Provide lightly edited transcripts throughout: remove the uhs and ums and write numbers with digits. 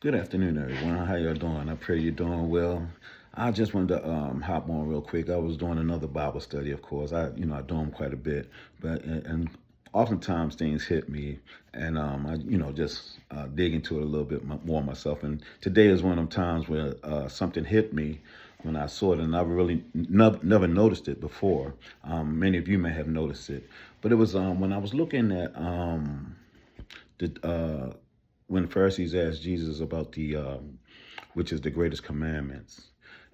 Good afternoon, everyone. How y'all doing? I pray you're doing well. I just wanted to hop on real quick. I was doing another Bible study, of course. I do them quite a bit, but and oftentimes things hit me, and I, just dig into it a little bit more myself. And today is one of them times where something hit me when I saw it, and I really never noticed it before. Many of you may have noticed it, but it was when I was looking at the when the Pharisees asked Jesus about the which is the greatest commandments,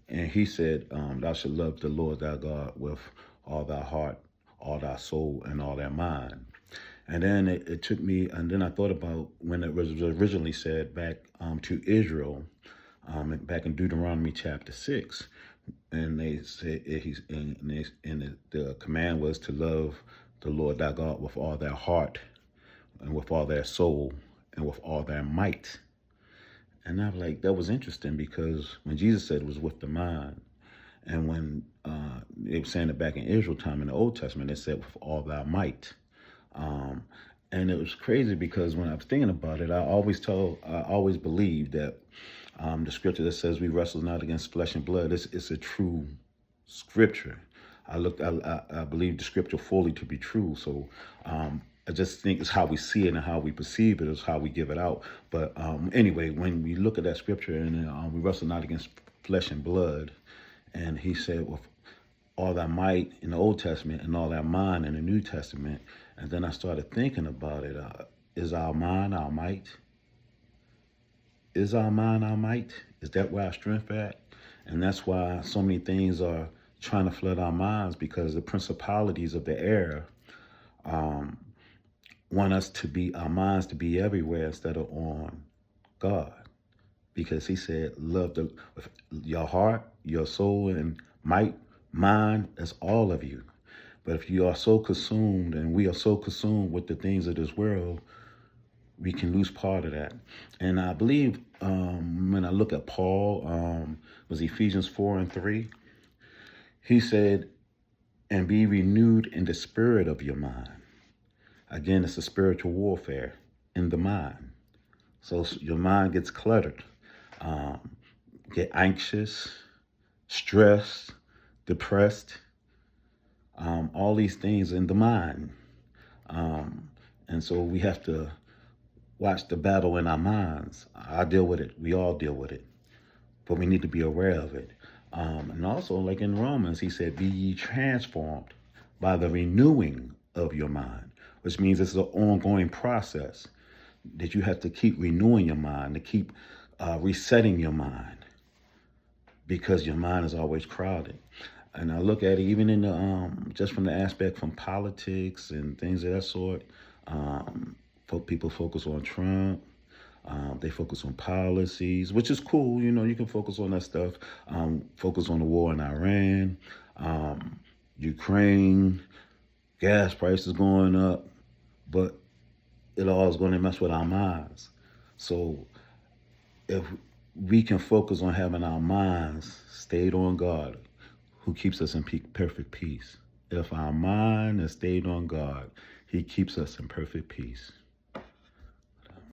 and he said, "Thou shalt love the Lord thy God with all thy heart, all thy soul, and all thy mind." And then it took me, and then I thought about when it was originally said back to Israel, back in Deuteronomy chapter 6, and they said the command was to love the Lord thy God with all their heart, and with all their soul, and with all their might. And I was like, that was interesting because when Jesus said it was with the mind, and when they were saying it back in Israel time in the Old Testament, they said with all thy might. Um, and it was crazy because when I was thinking about it, I always believed that the scripture that says we wrestle not against flesh and blood, it's a true scripture. I believe the scripture fully to be true. So I just think it's how we see it and how we perceive it is how we give it out. But anyway, when we look at that scripture and we wrestle not against flesh and blood, and he said with all that might in the Old Testament and all that mind in the New Testament, and then I started thinking about it. Is our mind our might? Is our mind our might? Is that where our strength at? And that's why so many things are trying to flood our minds because the principalities of the air want us to be, our minds to be everywhere instead of on God. Because he said, love with your heart, your soul, and might, mind, that's all of you. But if you are so consumed, and we are so consumed with the things of this world, we can lose part of that. And I believe when I look at Paul, was Ephesians 4:3, he said, and be renewed in the spirit of your mind. Again, it's a spiritual warfare in the mind. So your mind gets cluttered, get anxious, stressed, depressed, all these things in the mind. And so we have to watch the battle in our minds. I deal with it. We all deal with it. But we need to be aware of it. And also, like in Romans, he said, be ye transformed by the renewing of your mind, which means it's an ongoing process that you have to keep renewing your mind, to keep resetting your mind, because your mind is always crowded. And I look at it even in the just from the aspect from politics and things of that sort. People focus on Trump. They focus on policies, which is cool. You can focus on that stuff. Focus on the war in Iran, Ukraine, gas prices going up, but it all is going to mess with our minds. So if we can focus on having our minds stayed on God, who keeps us in perfect peace. If our mind is stayed on God, he keeps us in perfect peace.